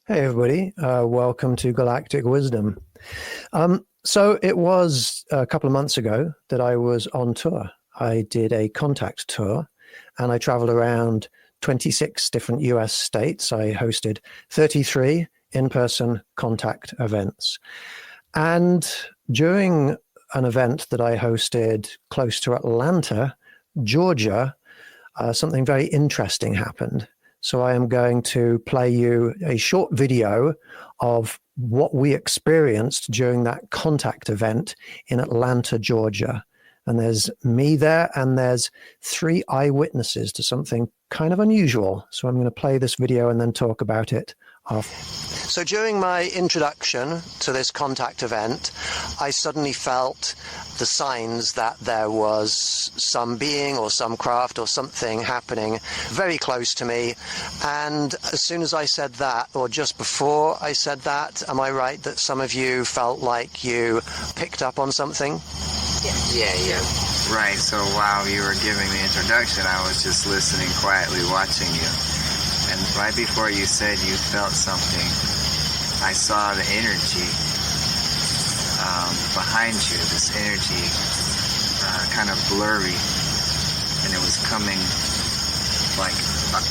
Hey, everybody. Welcome to Galactic Wisdom. So it was a couple of months ago that I was on tour. I did a contact tour, and I traveled around 26 different US states. I hosted 33 in-person contact events. And during an event that I hosted close to Atlanta, Georgia, something very interesting happened. So I am going to play you a short video of what we experienced during that contact event in Atlanta, Georgia. And there's me there, and there's 3 eyewitnesses to something kind of unusual. So I'm going to play this video and then talk about it after. So during my introduction to this contact event, I suddenly felt the signs that there was some being or some craft or something happening very close to me. And as soon as I said that, or just before I said that, am I right that some of you felt like you picked up on something? Yeah. Right, so while you were giving the introduction, I was just listening quietly, watching you. And right before you said you felt something, I saw the energy behind you, this energy kind of blurry, and it was coming like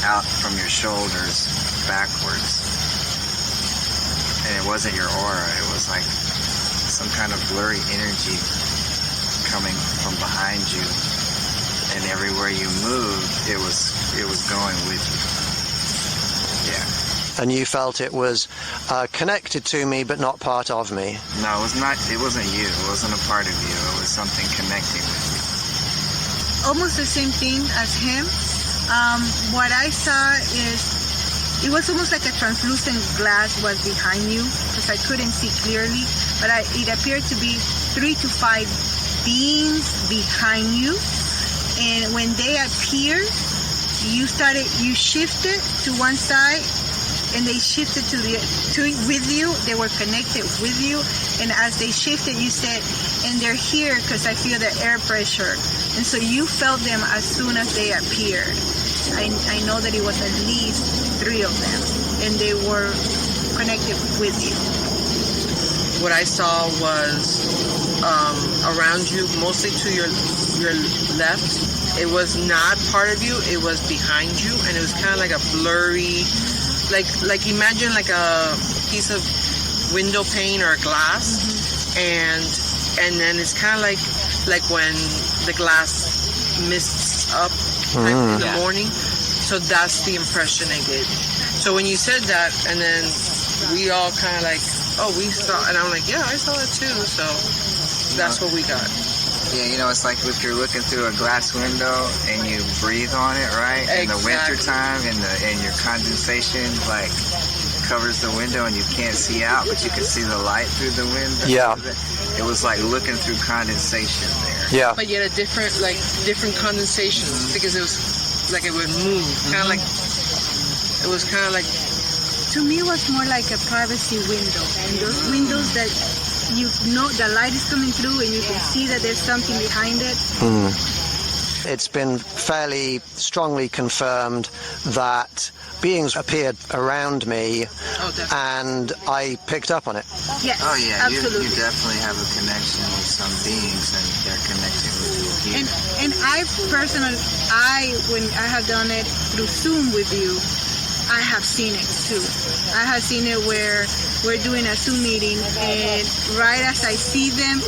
out from your shoulders backwards. And it wasn't your aura, it was like some kind of blurry energy coming from behind you, and everywhere you moved, it was going with you. Yeah. And you felt it was connected to me, but not part of me. No, it was not. It wasn't you. It wasn't a part of you. It was something connecting with you. Almost the same thing as him. What I saw is it was almost like a translucent glass was behind you, because I couldn't see clearly, but it appeared to be 3 to 5 beings behind you. And when they appeared, you shifted to one side, and they shifted with you. They were connected with you, and as they shifted, you said, and they're here because I feel the air pressure. And so you felt them as soon as they appeared. I know that it was at least 3 of them, and they were connected with you. What I saw was around you, mostly to your left. It was not part of you, it was behind you, and it was kind of like a blurry, like imagine like a piece of window pane or a glass, and then it's kind of like when the glass mists up in the morning. So that's the impression I get. So when you said that, and then we all kind of like, oh, we saw, and I'm like, yeah, I saw it too. So that's what we got. Yeah, you know, it's like if you're looking through a glass window and you breathe on it, right? Exactly. In the winter time, and your condensation like covers the window and you can't see out, but you can see the light through the window. Yeah. It was like looking through condensation there. Yeah. But yet different condensations, because it was like it would move, kind of like, it was kind of like. To me, it was more like a privacy window, and those windows that you know the light is coming through and you can see that there's something behind it. It's been fairly strongly confirmed that beings appeared around me, and I picked up on it. Yes, oh yeah, absolutely. You definitely have a connection with some beings, and they're connecting with you. And I personally, when I have done it through Zoom with you, I have seen it too. I have seen it where we're doing a Zoom meeting, and right as I see them,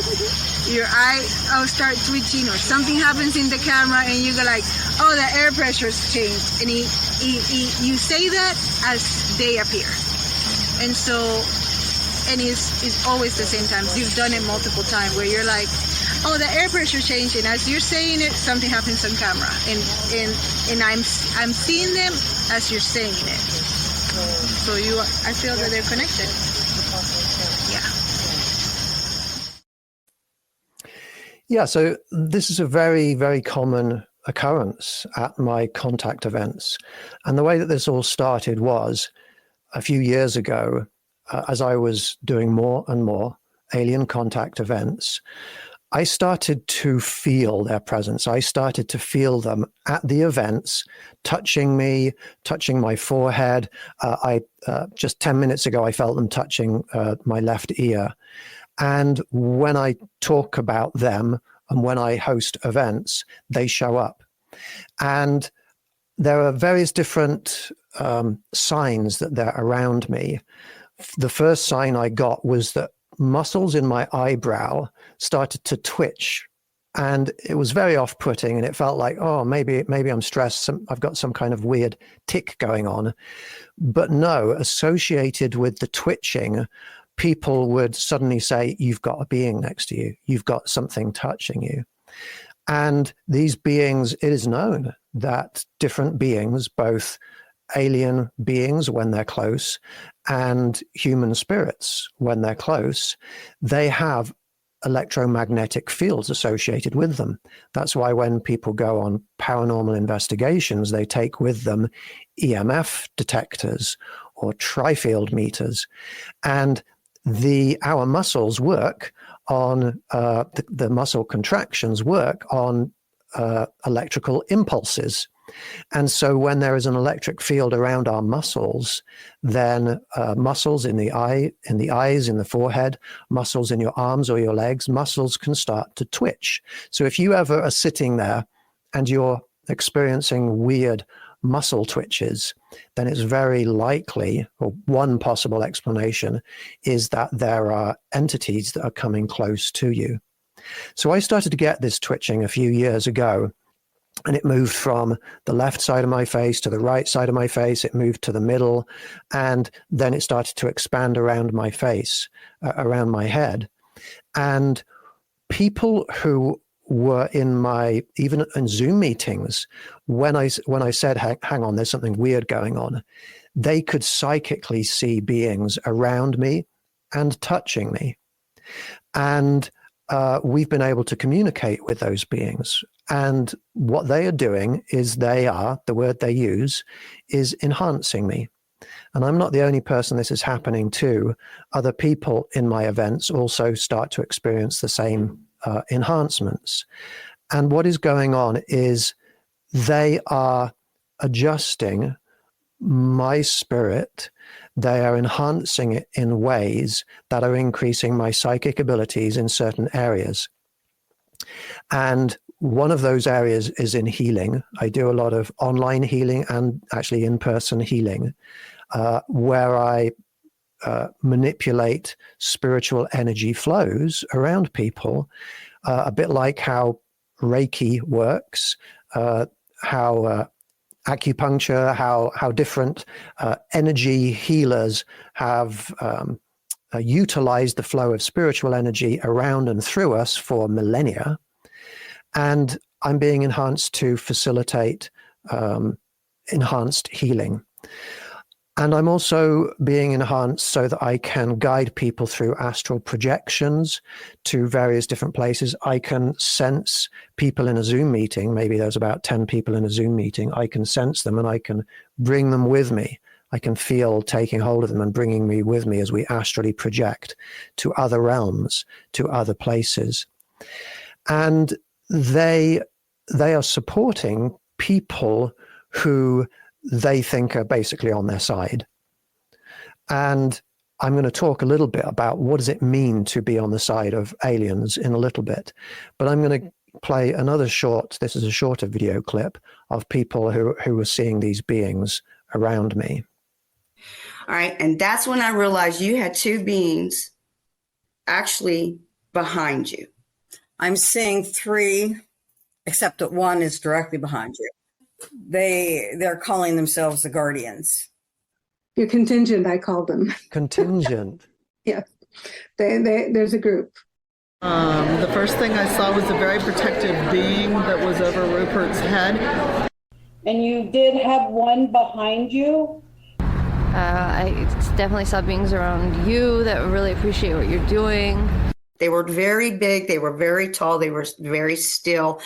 I'll start twitching, or something happens in the camera, and you go like, oh, the air pressure's changed. And you say that as they appear. And so, and it's always the same time. You've done it multiple times where you're like, oh, the air pressure changing. As you're saying it, something happens on camera, and I'm seeing them as you're saying it. So I feel that they're connected. Yeah, so this is a very, very common occurrence at my contact events. And the way that this all started was a few years ago, as I was doing more and more alien contact events, I started to feel their presence. I started to feel them at the events, touching me, touching my forehead. Just 10 minutes ago, I felt them touching my left ear. And when I talk about them and when I host events, they show up. And there are various different signs that they're around me. The first sign I got was that muscles in my eyebrow started to twitch. And it was very off-putting, and it felt like, oh, maybe I'm stressed. I've got some kind of weird tic going on. But no, associated with the twitching, people would suddenly say, you've got a being next to you. You've got something touching you. And these beings, it is known that different beings, both alien beings when they're close and human spirits when they're close, they have electromagnetic fields associated with them. That's why when people go on paranormal investigations, they take with them EMF detectors or tri-field meters. And our muscles work on, the muscle contractions work on electrical impulses. And so when there is an electric field around our muscles, then muscles in the eyes, in the forehead, muscles in your arms or your legs, muscles can start to twitch. So if you ever are sitting there and you're experiencing weird muscle twitches, then it's very likely, or one possible explanation is that there are entities that are coming close to you. So I started to get this twitching a few years ago, and it moved from the left side of my face to the right side of my face. It moved to the middle, and then it started to expand around my face, around my head. And people who were even in Zoom meetings, when I said, hang on, there's something weird going on, they could psychically see beings around me and touching me. And we've been able to communicate with those beings. And what they are doing is the word they use is enhancing me. And I'm not the only person this is happening to. Other people in my events also start to experience the same enhancements. And what is going on is they are adjusting my spirit. They are enhancing it in ways that are increasing my psychic abilities in certain areas. And one of those areas is in healing. I do a lot of online healing and actually in-person healing, where I manipulate spiritual energy flows around people, a bit like how Reiki works, how acupuncture, how different energy healers have utilized the flow of spiritual energy around and through us for millennia. And I'm being enhanced to facilitate enhanced healing. And I'm also being enhanced so that I can guide people through astral projections to various different places. I can sense people in a Zoom meeting. Maybe there's about 10 people in a Zoom meeting. I can sense them and I can bring them with me. I can feel taking hold of them and bringing me with me as we astrally project to other realms, to other places. And they are supporting people who they think are basically on their side. And I'm going to talk a little bit about what does it mean to be on the side of aliens in a little bit. But I'm going to play another this is a shorter video clip of people who are seeing these beings around me. All right. And that's when I realized you had two beings actually behind you. I'm seeing three, except that one is directly behind you. They're calling themselves the Guardians. Your contingent, I call them. Contingent. Yeah. There's a group. The first thing I saw was a very protective being that was over Rupert's head. And you did have one behind you? I definitely saw beings around you that really appreciate what you're doing. They were very big. They were very tall. They were very still.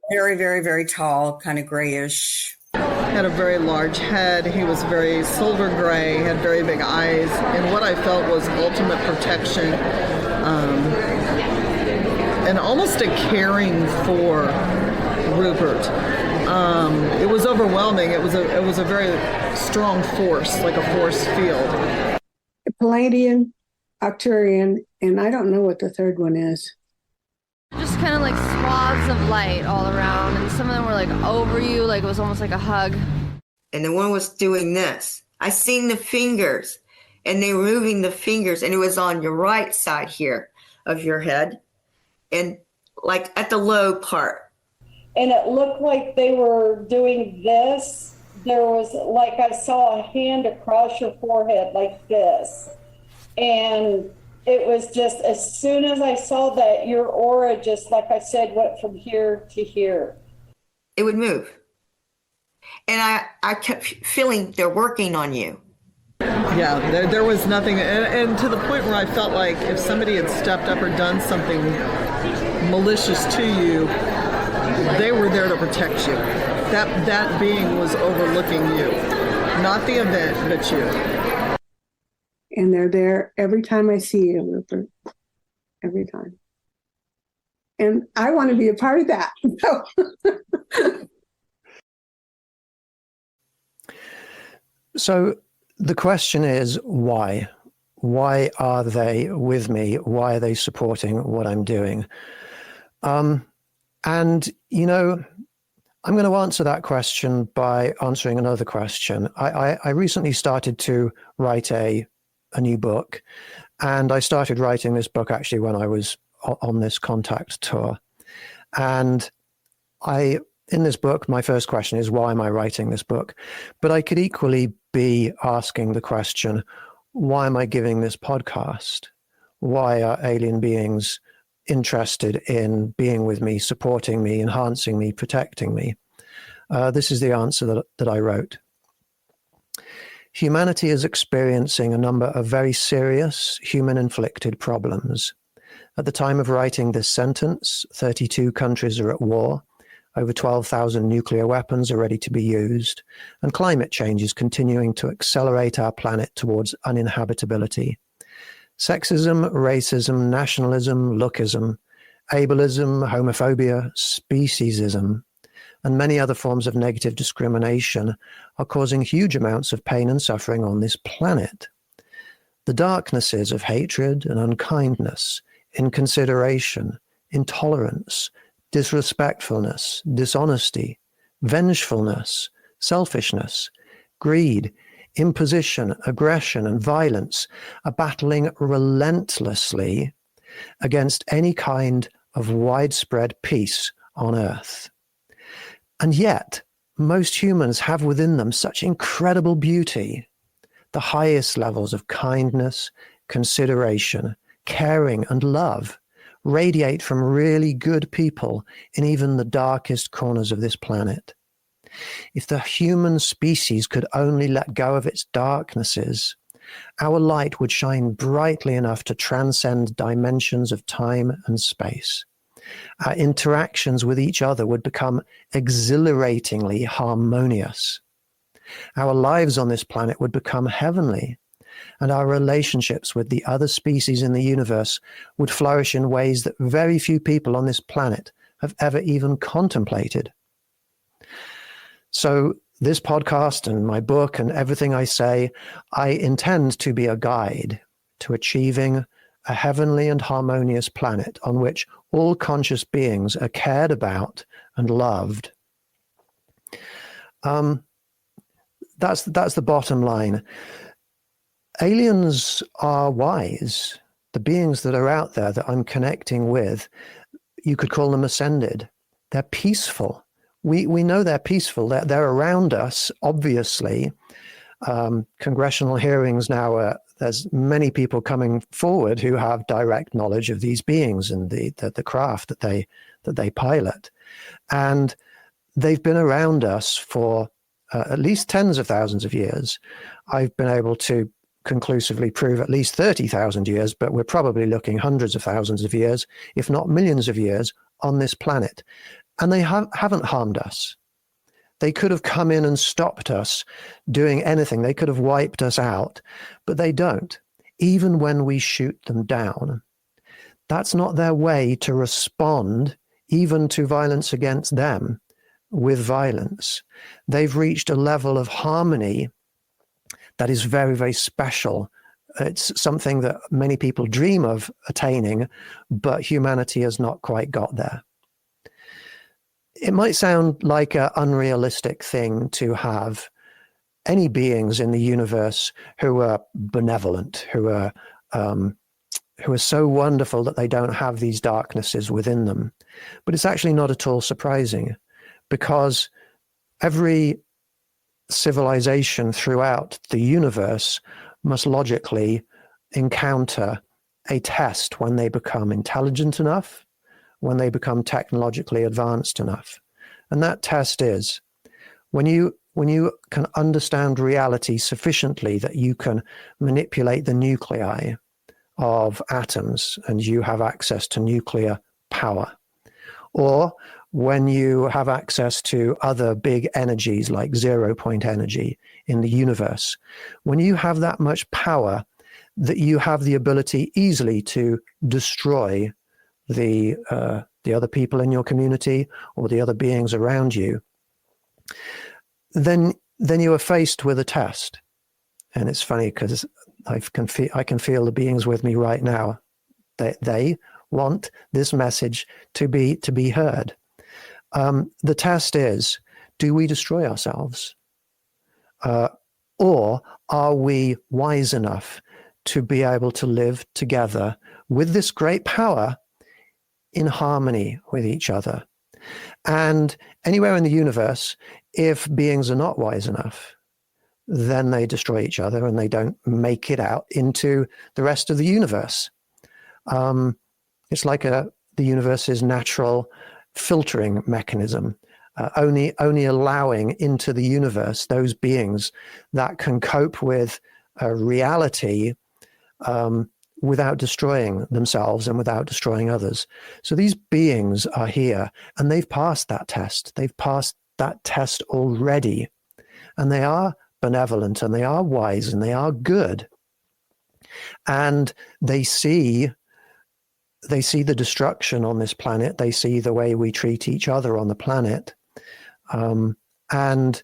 Very, very, very tall, kind of grayish. Had a very large head. He was very silver gray, had very big eyes, and what I felt was ultimate protection, and almost a caring for Rupert. It was overwhelming. It was a very strong force, like a force field. Palladian, Arcturian, and I don't know what the third one is. Just kind of like swaths of light all around, and some of them were like over you, like it was almost like a hug. And the one was doing this. I seen the fingers, and they were moving the fingers, and it was on your right side here of your head, and like at the low part. And it looked like they were doing this. There was, like, I saw a hand across your forehead like this. And it was just, as soon as I saw that, your aura just, like I said, went from here to here. It would move. And I kept feeling they're working on you. Yeah, there was nothing, and to the point where I felt like if somebody had stepped up or done something malicious to you, they were there to protect you. That being was overlooking you, not the event, but you. And they're there every time I see you, Rupert. Every time. And I want to be a part of that. So the question is, why? Why are they with me? Why are they supporting what I'm doing? And, you know, I'm going to answer that question by answering another question. I recently started to write a new book, and I started writing this book actually when I was on this contact tour. And in this book, my first question is, why am I writing this book? But I could equally be asking the question, why am I giving this podcast? Why are alien beings interested in being with me, supporting me, enhancing me, protecting me? This is the answer that I wrote. Humanity is experiencing a number of very serious human-inflicted problems. At the time of writing this sentence, 32 countries are at war, over 12,000 nuclear weapons are ready to be used, and climate change is continuing to accelerate our planet towards uninhabitability. Sexism, racism, nationalism, lookism, ableism, homophobia, speciesism, and many other forms of negative discrimination are causing huge amounts of pain and suffering on this planet. The darknesses of hatred and unkindness, inconsideration, intolerance, disrespectfulness, dishonesty, vengefulness, selfishness, greed, imposition, aggression, and violence are battling relentlessly against any kind of widespread peace on Earth. And yet, most humans have within them such incredible beauty. The highest levels of kindness, consideration, caring, and love radiate from really good people in even the darkest corners of this planet. If the human species could only let go of its darknesses, our light would shine brightly enough to transcend dimensions of time and space. Our interactions with each other would become exhilaratingly harmonious. Our lives on this planet would become heavenly, and our relationships with the other species in the universe would flourish in ways that very few people on this planet have ever even contemplated. So this podcast and my book and everything I say, I intend to be a guide to achieving a heavenly and harmonious planet on which all conscious beings are cared about and loved. That's the bottom line. Aliens are wise. The beings that are out there that I'm connecting with, you could call them ascended. They're peaceful. We know they're peaceful. They're around us, obviously. Congressional hearings now are there's many people coming forward who have direct knowledge of these beings and the craft that they pilot, and they've been around us for at least tens of thousands of years. I've been able to conclusively prove at least 30,000 years, but we're probably looking hundreds of thousands of years, if not millions of years, on this planet. And they haven't harmed us. They could have come in and stopped us doing anything. They could have wiped us out, but they don't. Even when we shoot them down, that's not their way to respond even to violence against them with violence. They've reached a level of harmony that is very, very special. It's something that many people dream of attaining, but humanity has not quite got there. It might sound like an unrealistic thing to have any beings in the universe who are benevolent, who are so wonderful that they don't have these darknesses within them. But it's actually not at all surprising, because every civilization throughout the universe must logically encounter a test when they become intelligent enough, when they become technologically advanced enough. And that test is when you can understand reality sufficiently that you can manipulate the nuclei of atoms and you have access to nuclear power, or when you have access to other big energies like 0-point energy in the universe, when you have that much power that you have the ability easily to destroy the other people in your community or the other beings around you, then you are faced with a test. And it's funny because I can feel the beings with me right now. They want this message to be heard. The test is, do we destroy ourselves? Or are we wise enough to be able to live together with this great power in harmony with each other? And anywhere in the universe, if beings are not wise enough, then they destroy each other and they don't make it out into the rest of the universe. It's like the universe's natural filtering mechanism, only allowing into the universe those beings that can cope with reality without destroying themselves and without destroying others. So these beings are here and they've passed that test. They've passed that test already. And they are benevolent and they are wise and they are good. And they see the destruction on this planet. They see the way we treat each other on the planet. And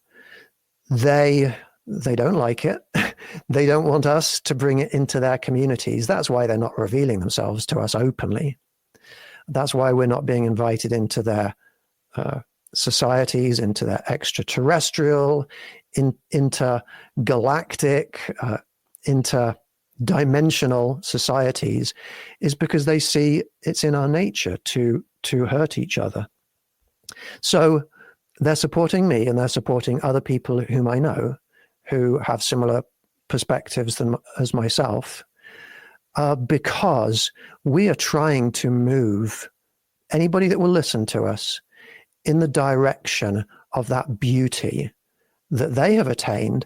they don't like it. They don't want us to bring it into their communities. That's why they're not revealing themselves to us openly. That's why we're not being invited into their societies, into their extraterrestrial, intergalactic, interdimensional societies, is because they see it's in our nature to hurt each other. So they're supporting me and they're supporting other people whom I know who have similar perspectives as myself, because we are trying to move anybody that will listen to us in the direction of that beauty that they have attained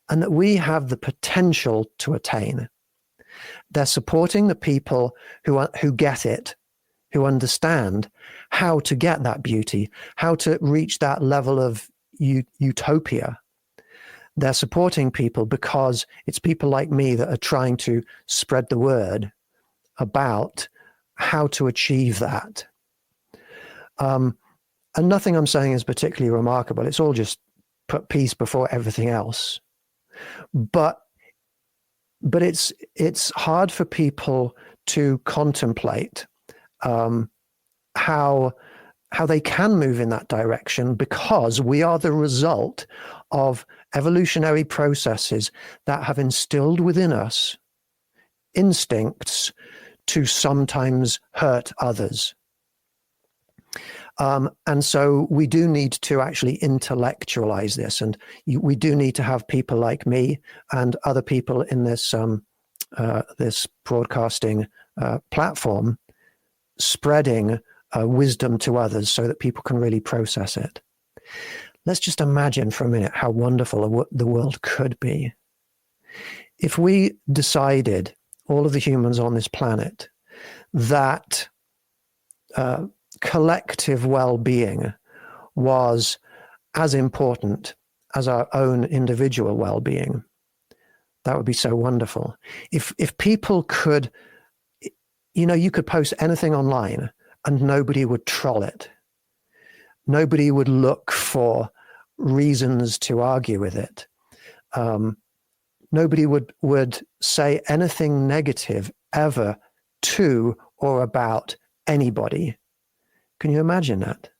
and that we have the potential to attain. They're supporting the people who get it, who understand how to get that beauty, how to reach that level of utopia. They're supporting people because it's people like me that are trying to spread the word about how to achieve that. And nothing I'm saying is particularly remarkable. It's all just put peace before everything else. But it's hard for people to contemplate how they can move in that direction, because we are the result of evolutionary processes that have instilled within us instincts to sometimes hurt others. And so we do need to actually intellectualize this, and we do need to have people like me and other people in this this broadcasting platform, spreading wisdom to others so that people can really process it. Let's just imagine for a minute how wonderful the world could be if we decided, all of the humans on this planet, that collective well-being was as important as our own individual well-being. That would be so wonderful. If people could, you could post anything online and nobody would troll it. Nobody would look for reasons to argue with it. Nobody would say anything negative ever to or about anybody. Can you imagine that?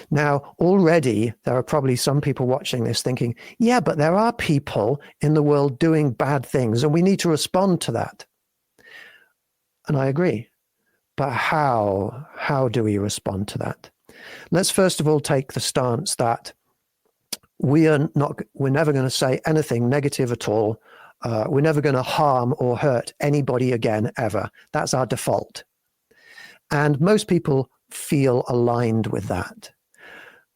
Now, already there are probably some people watching this thinking, yeah, but there are people in the world doing bad things and we need to respond to that. And I agree. But how do we respond to that? Let's first of all take the stance that we're never going to say anything negative at all. We're never going to harm or hurt anybody again, ever. That's our default. And most people feel aligned with that.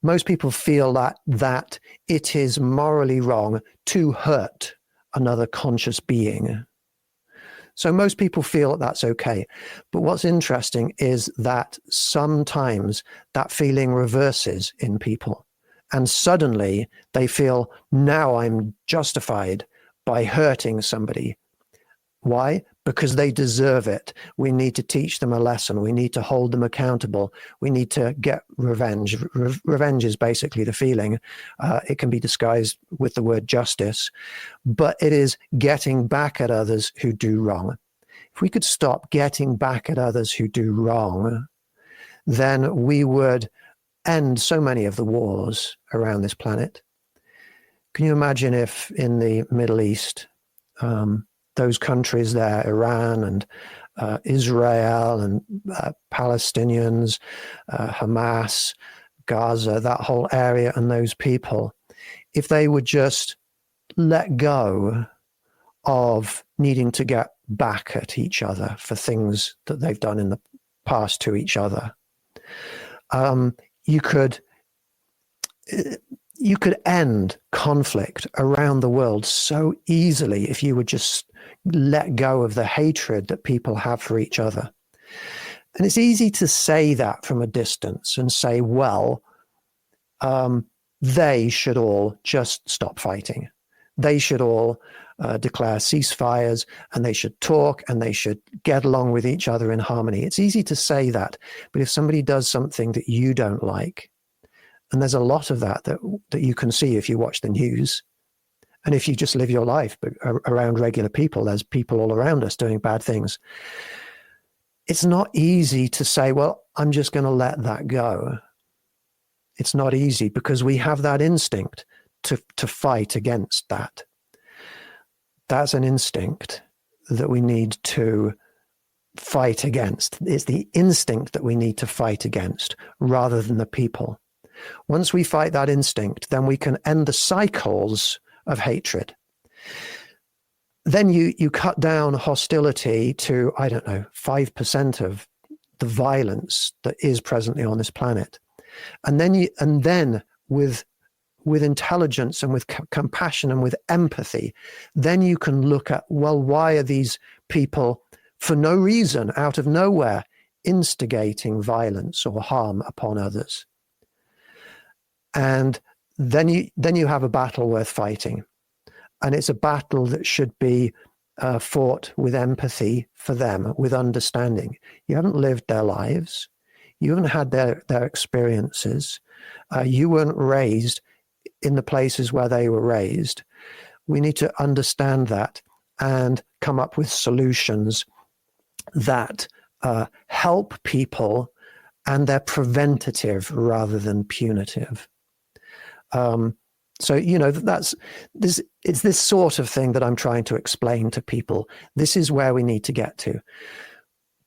Most people feel that it is morally wrong to hurt another conscious being. So most people feel that that's okay. But what's interesting is that sometimes that feeling reverses in people. And suddenly they feel, now I'm justified by hurting somebody. Why? Because they deserve it. We need to teach them a lesson. We need to hold them accountable. We need to get revenge. Revenge is basically the feeling. It can be disguised with the word justice, but it is getting back at others who do wrong. If we could stop getting back at others who do wrong, then we would end so many of the wars around this planet. Can you imagine if in the Middle East, those countries there, Iran and Israel and Palestinians, Hamas, Gaza, that whole area and those people, if they would just let go of needing to get back at each other for things that they've done in the past to each other, you could end conflict around the world so easily if you would just let go of the hatred that people have for each other. And it's easy to say that from a distance and say, well, they should all just stop fighting. They should all declare ceasefires, and they should talk, and they should get along with each other in harmony. It's easy to say that, but if somebody does something that you don't like, and there's a lot of that you can see if you watch the news, and if you just live your life around regular people, there's people all around us doing bad things. It's not easy to say, well, I'm just going to let that go. It's not easy because we have that instinct to fight against that. That's an instinct that we need to fight against. It's the instinct that we need to fight against rather than the people. Once we fight that instinct, then we can end the cycles of hatred. Then you cut down hostility to, 5% of the violence that is presently on this planet. And then with intelligence and with compassion and with empathy, then you can look at, well, why are these people, for no reason, out of nowhere, instigating violence or harm upon others? And then you have a battle worth fighting. And it's a battle that should be fought with empathy for them, with understanding. You haven't lived their lives. You haven't had their experiences. You weren't raised in the places where they were raised. We need to understand that and come up with solutions that help people, and they're preventative rather than punitive. So, it's this sort of thing that I'm trying to explain to people. This is where we need to get to.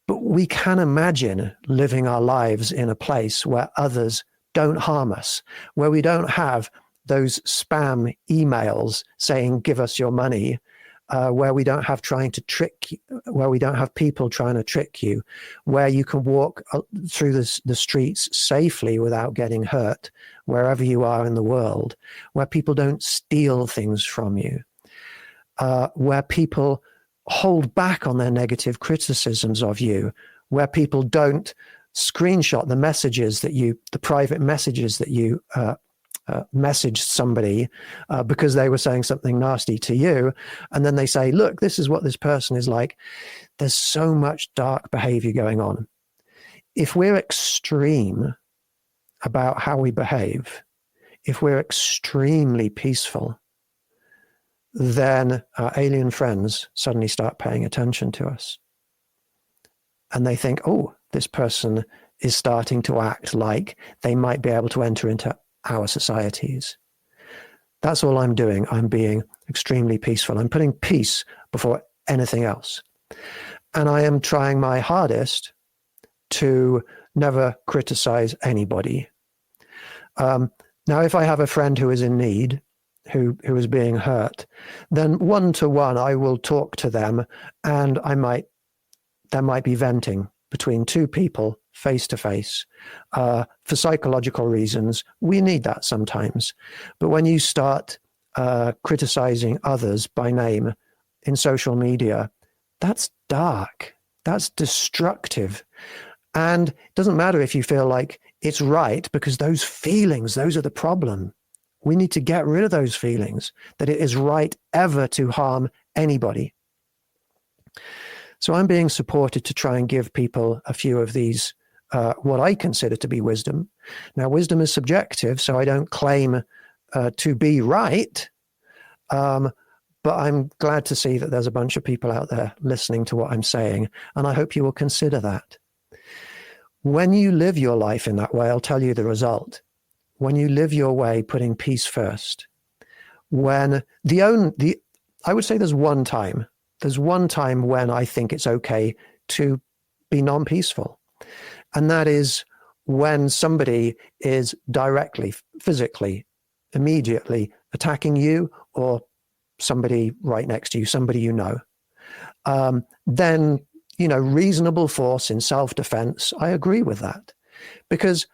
But we can imagine living our lives in a place where others don't harm us, where we don't have those spam emails saying, give us your money, where we don't have where we don't have people trying to trick you, where you can walk through the streets safely without getting hurt, wherever you are in the world, where people don't steal things from you, where people hold back on their negative criticisms of you, where people don't screenshot the private messages that you messaged somebody because they were saying something nasty to you, and then they say, look, this is what this person is like. There's so much dark behavior going on. If we're extreme about how we behave, if we're extremely peaceful, then our alien friends suddenly start paying attention to us. And they think, oh, this person is starting to act like they might be able to enter into our societies. That's all I'm doing. I'm being extremely peaceful. I'm putting peace before anything else. And I am trying my hardest to never criticize anybody. Now, if I have a friend who is in need, who is being hurt, then one-to-one I will talk to them, and there might be venting between two people face to face. For psychological reasons, we need that sometimes. But when you start criticizing others by name in social media, that's dark, that's destructive. And it doesn't matter if you feel like it's right, because those feelings, those are the problem. We need to get rid of those feelings that it is right ever to harm anybody. So I'm being supported to try and give people a few of these, what I consider to be wisdom. Now, wisdom is subjective, so I don't claim to be right, but I'm glad to see that there's a bunch of people out there listening to what I'm saying, and I hope you will consider that. When you live your life in that way, I'll tell you the result. When you live your way putting peace first, I would say there's one time when I think it's okay to be non-peaceful. And that is when somebody is directly, physically, immediately attacking you, or somebody right next to you, somebody you know. Then, reasonable force in self-defense, I agree with that, because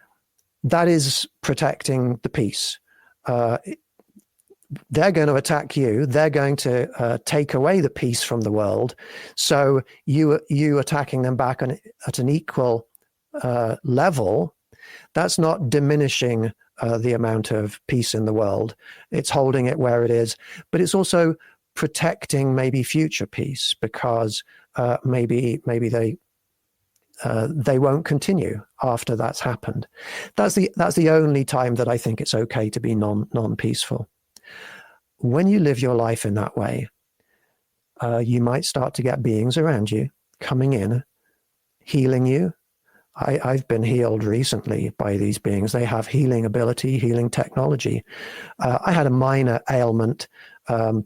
that is protecting the peace. They're going to attack you. They're going to take away the peace from the world. So you attacking them back at an equal level, that's not diminishing the amount of peace in the world. It's holding it where it is, but it's also protecting maybe future peace, because maybe they won't continue after that's happened. That's the only time that I think it's okay to be non-peaceful. When you live your life in that way, you might start to get beings around you coming in, healing you. I've been healed recently by these beings. They have healing ability, healing technology. I had a minor ailment, a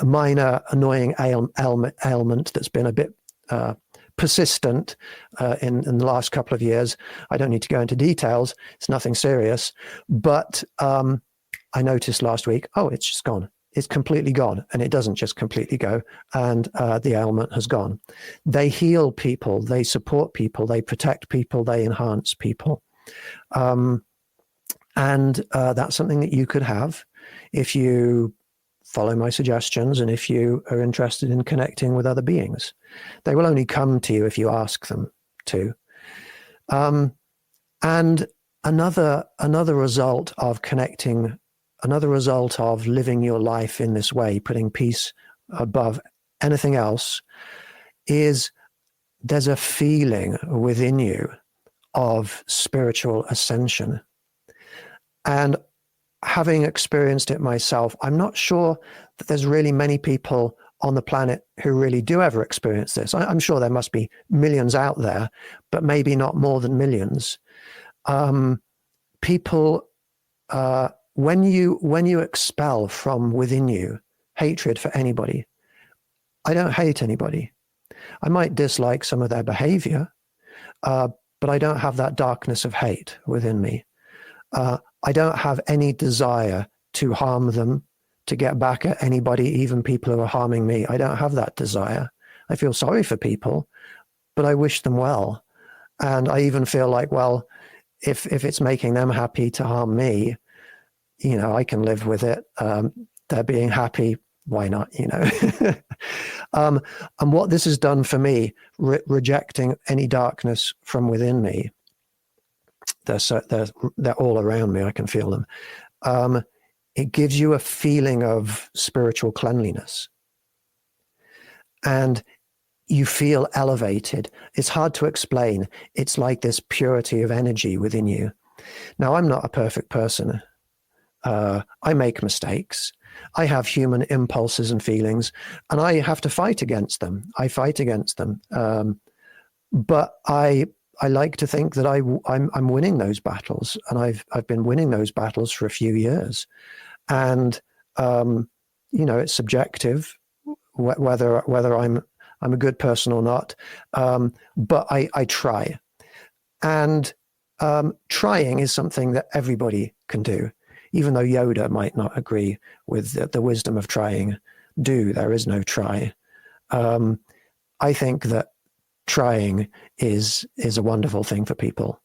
minor annoying ailment that's been a bit persistent in the last couple of years. I don't need to go into details. It's nothing serious. But I noticed last week, it's just gone. It's completely gone. And it doesn't just completely go. And the ailment has gone. They heal people. They support people. They protect people. They enhance people. And that's something that you could have if you follow my suggestions and if you are interested in connecting with other beings. They will only come to you if you ask them to. And another result of connecting, another result of living your life in this way, putting peace above anything else, is there's a feeling within you of spiritual ascension. And having experienced it myself, I'm not sure that there's really many people on the planet who really do ever experience this. I'm sure there must be millions out there, but maybe not more than millions. People, when you expel from within you hatred for anybody, I don't hate anybody. I might dislike some of their behavior, but I don't have that darkness of hate within me. I don't have any desire to harm them, to get back at anybody, even people who are harming me. I don't have that desire. I feel sorry for people, but I wish them well. And I even feel like, well, if it's making them happy to harm me, you know, I can live with it. They're being happy. Why not? You know. And what this has done for me, rejecting any darkness from within me, they're all around me. I can feel them. It gives you a feeling of spiritual cleanliness, and you feel elevated. It's hard to explain. It's like this purity of energy within you. Now, I'm not a perfect person. I make mistakes. I have human impulses and feelings, and I have to fight against them. I fight against them. But I like to think that I'm winning those battles, and I've been winning those battles for a few years. And you know, it's subjective whether I'm a good person or not. But I try, and trying is something that everybody can do. Even though Yoda might not agree with the wisdom of trying, there is no try. I think that trying is a wonderful thing for people.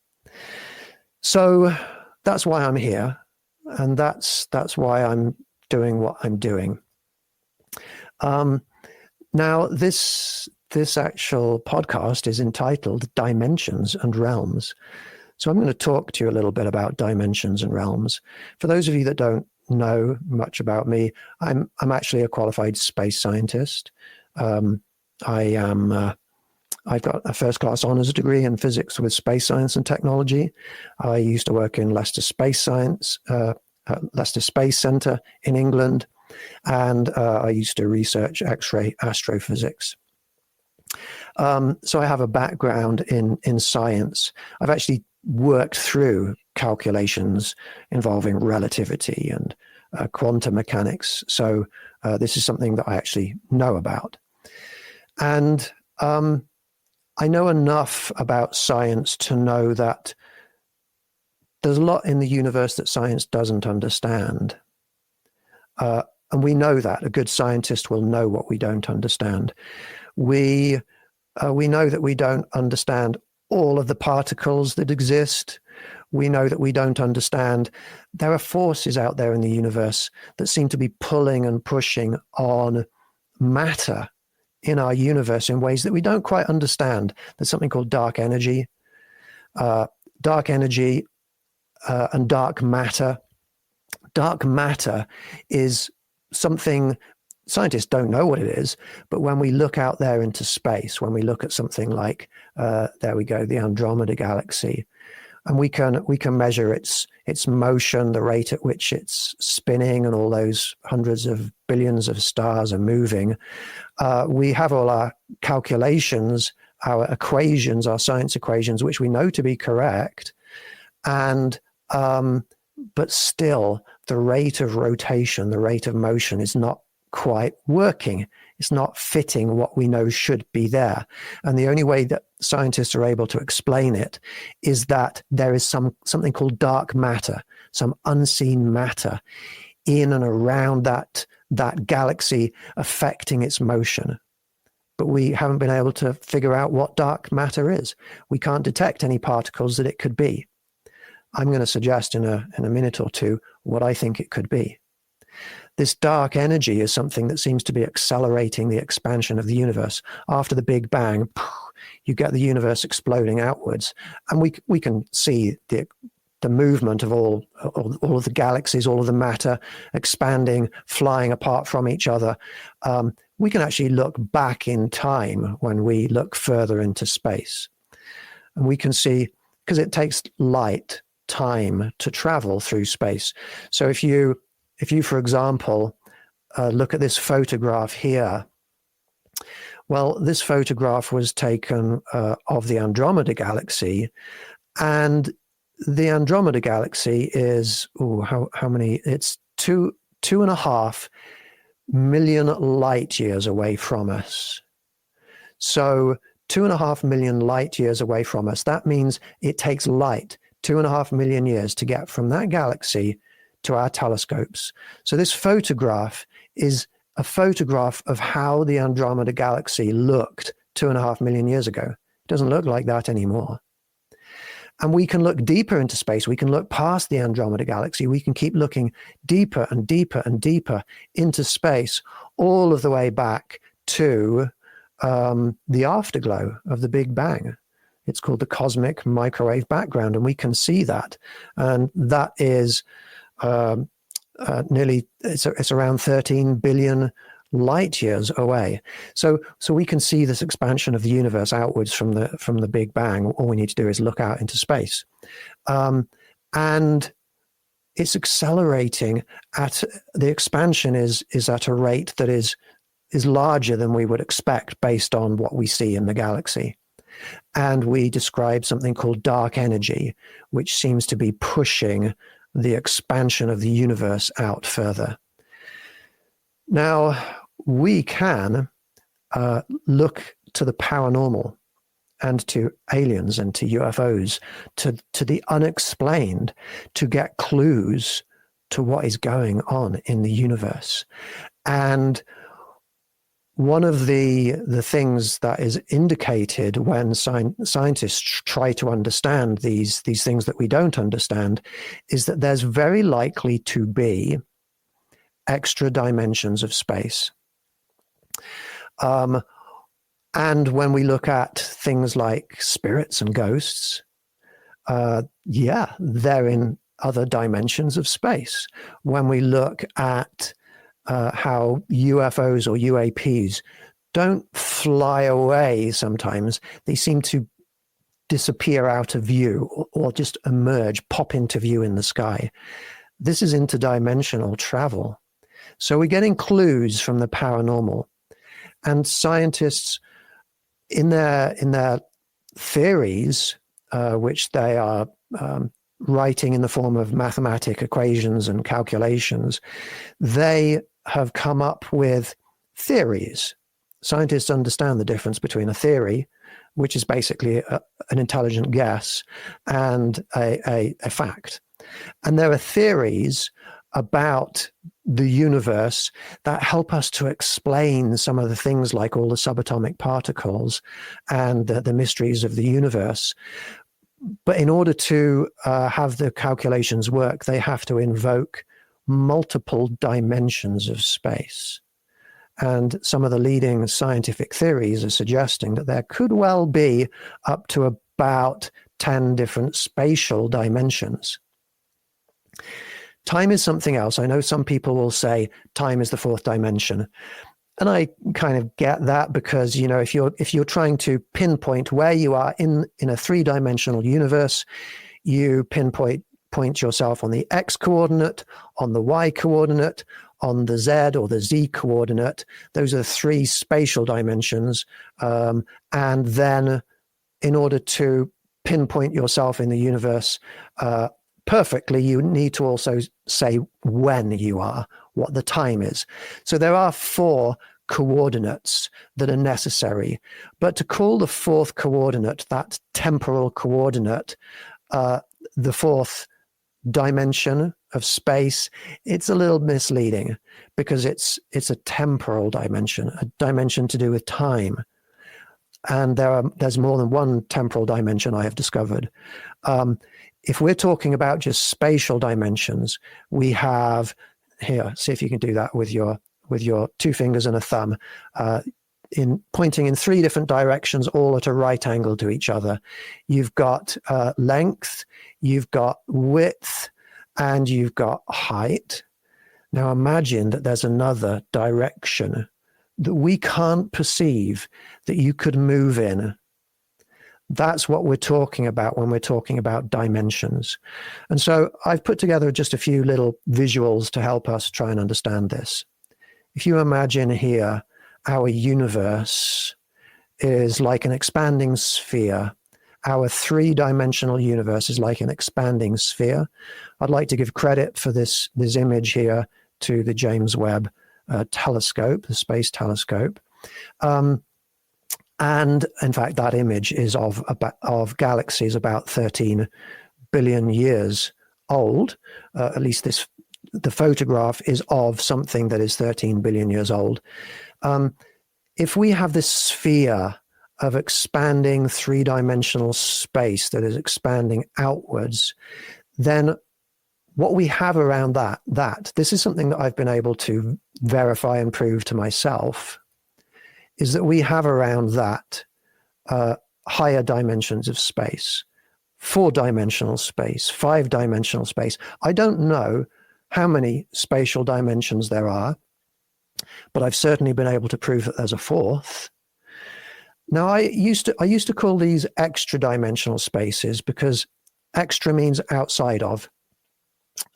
So that's why I'm here, and that's why I'm doing what I'm doing. Now, this actual podcast is entitled Dimensions and Realms. So I'm going to talk to you a little bit about dimensions and realms. For those of you that don't know much about me, I'm actually a qualified space scientist. I've got a first-class honors degree in physics with space science and technology. I used to work in Leicester Space Centre in England, and I used to research X-ray astrophysics. So I have a background in science. I've actually worked through calculations involving relativity and quantum mechanics. So this is something that I actually know about. And I know enough about science to know that there's a lot in the universe that science doesn't understand. And we know that. A good scientist will know what we don't understand. We know that we don't understand all of the particles that exist. We know that we don't understand. There are forces out there in the universe that seem to be pulling and pushing on matter in our universe in ways that we don't quite understand. There's something called dark energy. Dark energy and dark matter. Dark matter is something scientists don't know what it is, but when we look out there into space, when we look at something like, there we go, the Andromeda Galaxy, and we can measure its motion, the rate at which it's spinning, and all those hundreds of billions of stars are moving. We have all our calculations, our equations, our science equations, which we know to be correct, and but still the rate of rotation, the rate of motion is not quite working. It's not fitting what we know should be there. And the only way that scientists are able to explain it is that there is something called dark matter, some unseen matter in and around that galaxy affecting its motion. But we haven't been able to figure out what dark matter is. We can't detect any particles that it could be. I'm going to suggest in a minute or two what I think it could be. This dark energy is something that seems to be accelerating the expansion of the universe. After the Big Bang, you get the universe exploding outwards, and we can see the movement of all of the galaxies, all of the matter expanding, flying apart from each other. We can actually look back in time when we look further into space, and we can see, because it takes light, time to travel through space. So if you, for example, look at this photograph here, well, this photograph was taken of the Andromeda Galaxy, and the Andromeda Galaxy is, how many? It's 2.5 million light years away from us. So 2.5 million light years away from us. That means it takes light 2.5 million years to get from that galaxy to our telescopes. So this photograph is a photograph of how the Andromeda Galaxy looked 2.5 million years ago. It doesn't look like that anymore. And we can look deeper into space. We can look past the Andromeda Galaxy. We can keep looking deeper and deeper and deeper into space, all of the way back to the afterglow of the Big Bang. It's called the cosmic microwave background, and we can see that. And that is it's around 13 billion light years away. So we can see this expansion of the universe outwards from the Big Bang. All we need to do is look out into space. And it's accelerating the expansion is at a rate that is larger than we would expect based on what we see in the galaxy. And we describe something called dark energy, which seems to be pushing the expansion of the universe out further. Now, we can look to the paranormal and to aliens and to UFOs, to the unexplained, to get clues to what is going on in the universe. And one of the things that is indicated when scientists try to understand these things that we don't understand is that there's very likely to be extra dimensions of space. And when we look at things like spirits and ghosts, they're in other dimensions of space. When we look at how UFOs or UAPs don't fly away sometimes, they seem to disappear out of view or just emerge, pop into view in the sky. This is interdimensional travel. So we're getting clues from the paranormal. And scientists, in their theories, which they are writing in the form of mathematic equations and calculations, they have come up with theories. Scientists understand the difference between a theory, which is basically an intelligent guess, and a fact. And there are theories about the universe that help us to explain some of the things like all the subatomic particles and the mysteries of the universe. But in order to have the calculations work, they have to invoke multiple dimensions of space. And some of the leading scientific theories are suggesting that there could well be up to about 10 different spatial dimensions. Time is something else. I know some people will say time is the fourth dimension. And I kind of get that because, you know, if you're trying to pinpoint where you are in a three-dimensional universe, you pinpoint yourself on the X coordinate, on the Y coordinate, on the Z or the Z coordinate. Those are three spatial dimensions. And then in order to pinpoint yourself in the universe perfectly, you need to also say when you are, what the time is. So there are 4 coordinates that are necessary. But to call the 4th coordinate, that temporal coordinate, the 4th dimension of space, it's a little misleading because it's a temporal dimension, a dimension to do with time. And there's more than one temporal dimension I have discovered. If we're talking about just spatial dimensions, we have here, see if you can do that with your 2 fingers and a thumb, in pointing in 3 different directions, all at a right angle to each other. You've got length, you've got width, and you've got height. Now imagine that there's another direction that we can't perceive that you could move in. That's what we're talking about when we're talking about dimensions. And so I've put together just a few little visuals to help us try and understand this. If you imagine here, our universe is like an expanding sphere. Our 3-dimensional universe is like an expanding sphere. I'd like to give credit for this image here to the James Webb telescope, the space telescope. And in fact, that image is of galaxies about 13 billion years old. At least this the photograph is of something that is 13 billion years old. If we have this sphere of expanding three-dimensional space that is expanding outwards, then what we have around that this is something that I've been able to verify and prove to myself, is that we have around that higher dimensions of space, 4-dimensional space, 5-dimensional space. I don't know how many spatial dimensions there are, but I've certainly been able to prove that there's a fourth. Now, I used to call these extra dimensional spaces because extra means outside of,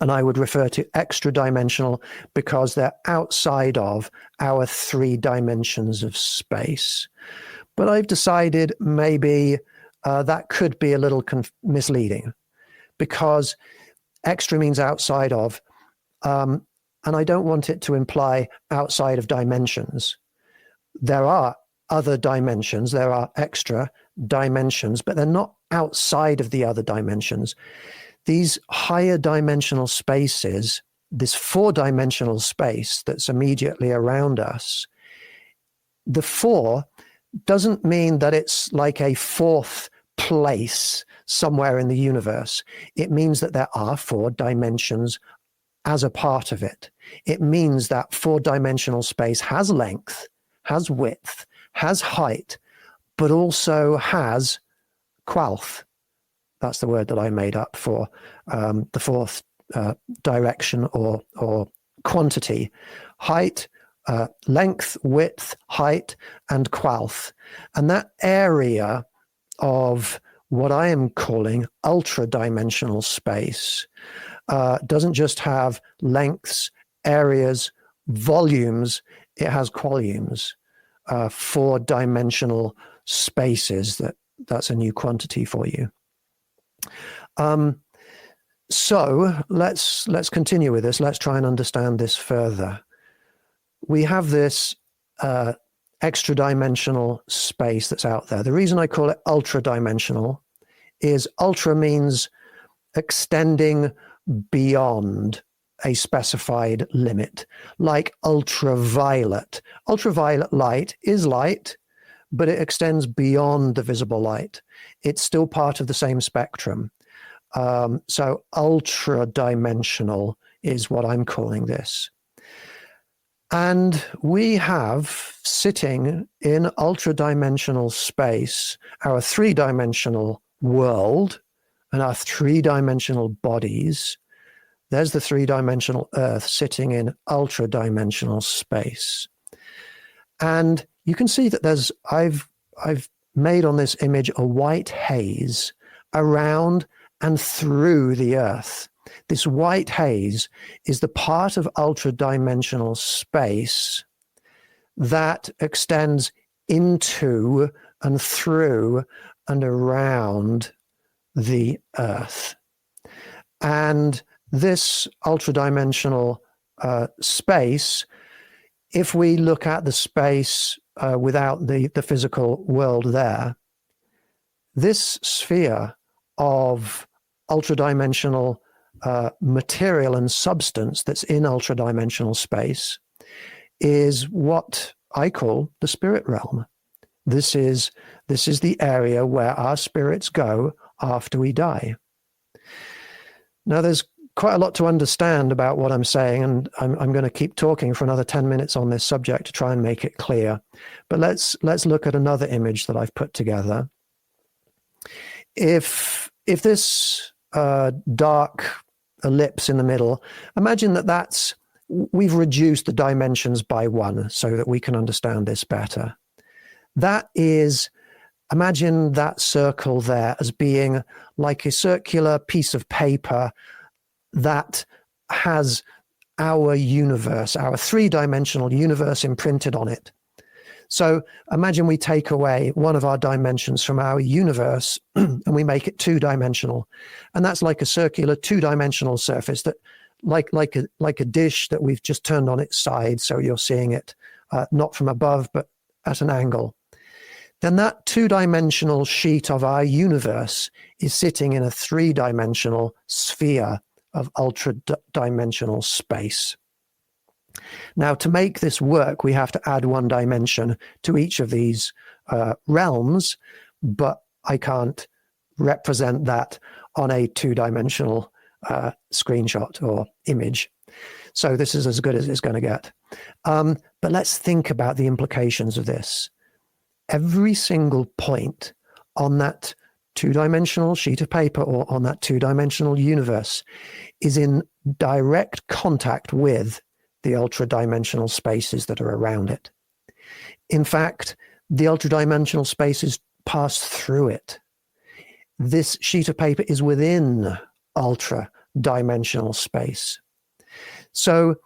and I would refer to extra dimensional because they're outside of our 3 dimensions of space. But I've decided maybe that could be a little misleading, because extra means outside of, and I don't want it to imply outside of dimensions. There are other dimensions, there are extra dimensions, but they're not outside of the other dimensions. These higher dimensional spaces, this 4-dimensional space that's immediately around us, the 4 doesn't mean that it's like a 4th place somewhere in the universe. It means that there are 4 dimensions as a part of it. It means that 4-dimensional space has length, has width, has height, but also has Qualth. That's the word that I made up for the 4th direction or quantity. Height, length, width, height, and Qualth. And that area of what I am calling ultra-dimensional space doesn't just have lengths, areas, volumes, it has qualumes, 4-dimensional spaces. That's a new quantity for you. So let's continue with this. Let's try and understand this further. We have this extra dimensional space that's out there. The reason I call it ultra dimensional is ultra means extending beyond a specified limit, like ultraviolet. Ultraviolet light is light, but it extends beyond the visible light. It's still part of the same spectrum. So ultra-dimensional is what I'm calling this. And we have, sitting in ultra-dimensional space, our 3-dimensional world and our 3-dimensional bodies. There's the 3-dimensional Earth sitting in ultra-dimensional space. And you can see that I've made on this image a white haze around and through the Earth. This white haze is the part of ultra-dimensional space that extends into and through and around the Earth. And this ultra-dimensional space, if we look at the space without the physical world there, this sphere of ultra-dimensional material and substance that's in ultra-dimensional space is what I call the spirit realm. This is the area where our spirits go after we die. Now, there's quite a lot to understand about what I'm saying, and I'm going to keep talking for another 10 minutes on this subject to try and make it clear. But let's look at another image that I've put together. If this dark ellipse in the middle, imagine we've reduced the dimensions by 1 so that we can understand this better. That is, imagine that circle there as being like a circular piece of paper that has our universe, our 3-dimensional universe imprinted on it. So imagine we take away one of our dimensions from our universe and we make it 2-dimensional. And that's like a circular 2-dimensional surface that like a dish that we've just turned on its side. So you're seeing it not from above, but at an angle. Then that 2-dimensional sheet of our universe is sitting in a 3-dimensional sphere of ultra-dimensional space. Now, to make this work, we have to add one dimension to each of these realms, but I can't represent that on a two-dimensional screenshot or image. So this is as good as it's going to get. But let's think about the implications of this. Every single point on that two-dimensional sheet of paper or on that two-dimensional universe is in direct contact with the ultra-dimensional spaces that are around it. In fact, the ultra-dimensional spaces pass through it. This sheet of paper is within ultra-dimensional space. So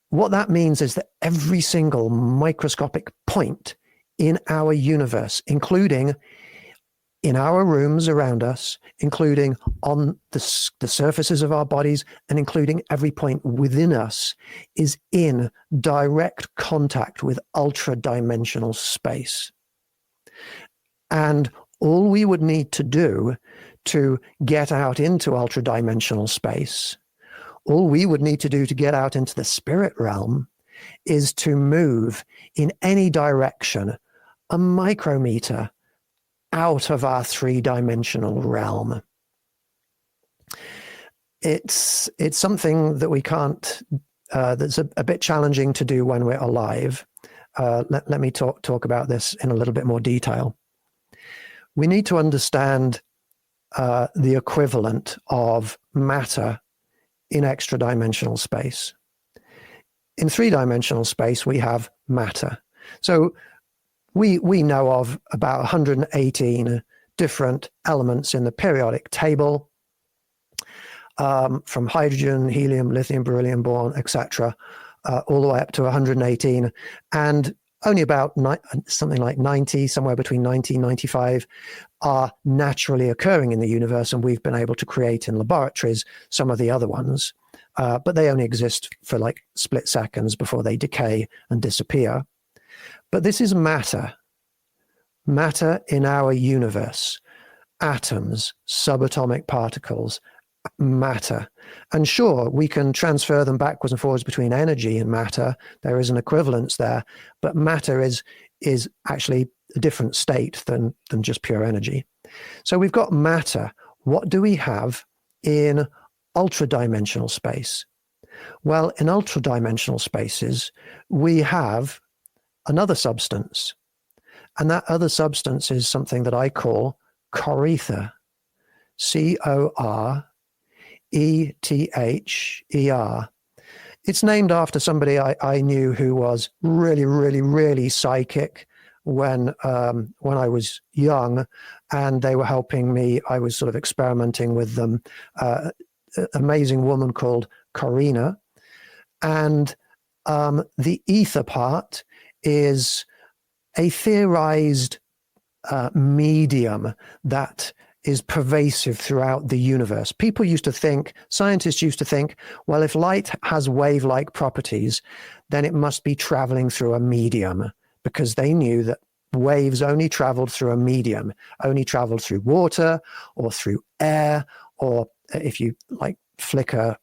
what that means is that every single microscopic point in our universe, including in our rooms around us, including on the surfaces of our bodies, and including every point within us, is in direct contact with ultra-dimensional space. And all we would need to do to get out into ultra-dimensional space, all we would need to do to get out into the spirit realm, is to move in any direction a micrometer out of our three-dimensional realm. It's something that we can't, that's a bit challenging to do when we're alive. Let me talk about this in a little bit more detail. We need to understand the equivalent of matter in extra-dimensional space. In three-dimensional space, we have matter. So we know of about 118 different elements in the periodic table, from hydrogen, helium, lithium, beryllium, boron, etc., all the way up to 118. And only about something like 90, somewhere between 90 and 95, are naturally occurring in the universe, and we've been able to create in laboratories some of the other ones. But they only exist for like split seconds before they decay and disappear. But this is matter. Matter in our universe. Atoms, subatomic particles, matter. And sure, we can transfer them backwards and forwards between energy and matter. There is an equivalence there. But matter is actually a different state than just pure energy. So we've got matter. What do we have in ultra-dimensional space? Well, in ultra-dimensional spaces, we have another substance. And that other substance is something that I call corether. Corether. It's named after somebody I knew who was really, really, really psychic when I was young, and they were helping me. I was sort of experimenting with them. Amazing woman called Corina. And the ether part is a theorized medium that is pervasive throughout the universe. People used to think, scientists used to think, well, if light has wave-like properties, then it must be traveling through a medium, because they knew that waves only traveled through a medium, only traveled through water or through air, or if you like flick a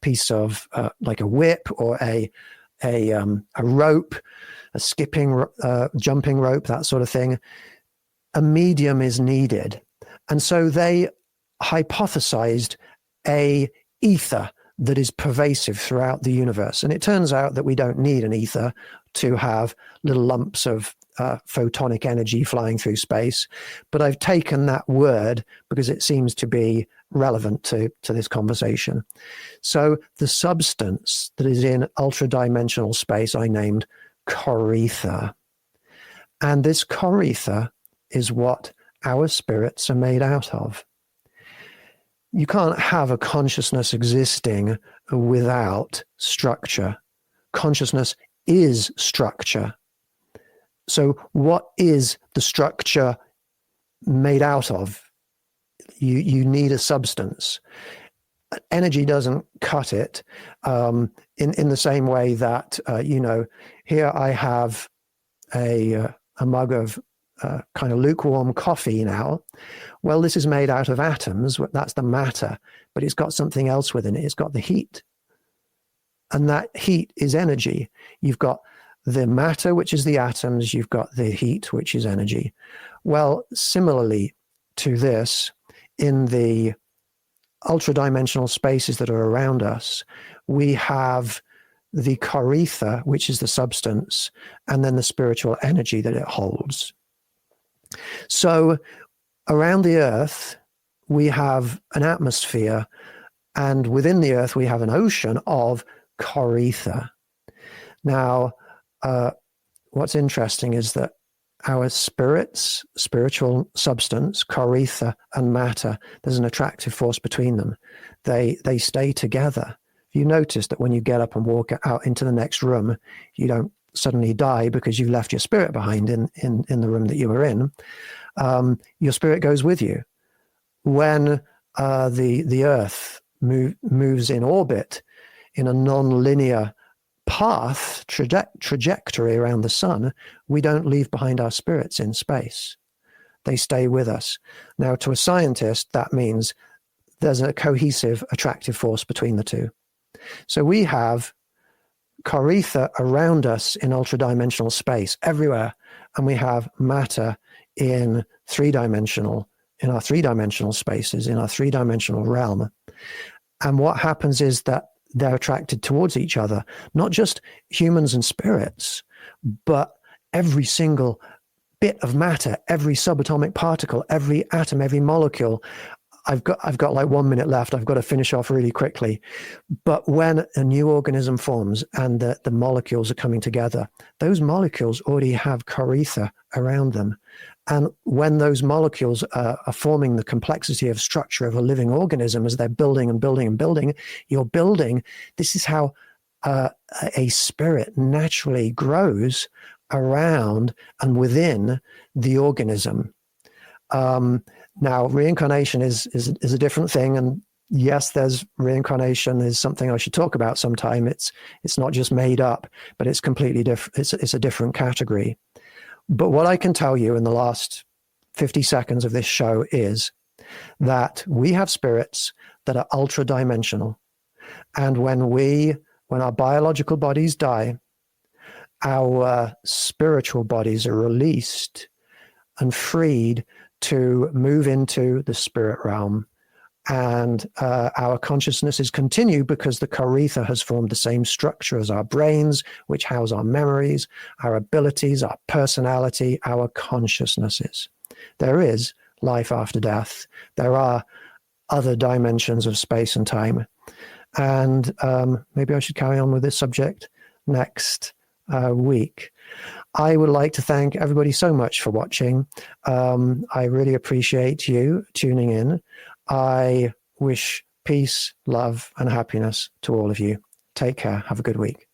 piece of like a whip or a rope, a skipping, jumping rope, that sort of thing, a medium is needed. And so they hypothesized a ether that is pervasive throughout the universe. And it turns out that we don't need an ether to have little lumps of photonic energy flying through space. But I've taken that word because it seems to be relevant to this conversation. So the substance that is in ultra-dimensional space I named corether. And this corether is what our spirits are made out of. You can't have a consciousness existing without structure. Consciousness is structure. So what is the structure made out of? You need a substance. Energy doesn't cut it, in the same way that, here I have a mug of kind of lukewarm coffee now. Well, this is made out of atoms. That's the matter, but it's got something else within it. It's got the heat. And that heat is energy. You've got the matter, which is the atoms. You've got the heat, which is energy. Well, similarly to this, in the ultra-dimensional spaces that are around us, we have the Karitha, which is the substance, and then the spiritual energy that it holds. So around the Earth, we have an atmosphere, and within the Earth, we have an ocean of Karitha. Now, what's interesting is that our spirits, spiritual substance, Karitha, and matter, there's an attractive force between them. They stay together. You notice that when you get up and walk out into the next room, you don't suddenly die because you left your spirit behind in the room that you were in. Your spirit goes with you. When the Earth moves in orbit in a non-linear path, trajectory around the sun, we don't leave behind our spirits in space. They stay with us. Now, to a scientist, that means there's a cohesive, attractive force between the two. So we have Karitha around us in ultra-dimensional space everywhere, and we have matter in our three-dimensional spaces, in our three-dimensional realm. And what happens is that they're attracted towards each other, not just humans and spirits, but every single bit of matter, every subatomic particle, every atom, every molecule. I've got like 1 minute left. I've got to finish off really quickly. But when a new organism forms and the molecules are coming together, those molecules already have Karitha around them. And when those molecules are forming the complexity of structure of a living organism, as they're building and building and building, you're building. This is how a spirit naturally grows around and within the organism. Now, reincarnation is a different thing, and yes, there's reincarnation is something I should talk about sometime. It's not just made up, but it's completely different. It's a different category. But what I can tell you in the last 50 seconds of this show is that we have spirits that are ultra-dimensional, and when our biological bodies die, our spiritual bodies are released and freed to move into the spirit realm. And our consciousnesses continue because the Karitha has formed the same structure as our brains, which house our memories, our abilities, our personality, our consciousnesses. There is life after death. There are other dimensions of space and time. And maybe I should carry on with this subject next week. I would like to thank everybody so much for watching. I really appreciate you tuning in. I wish peace, love, and happiness to all of you. Take care. Have a good week.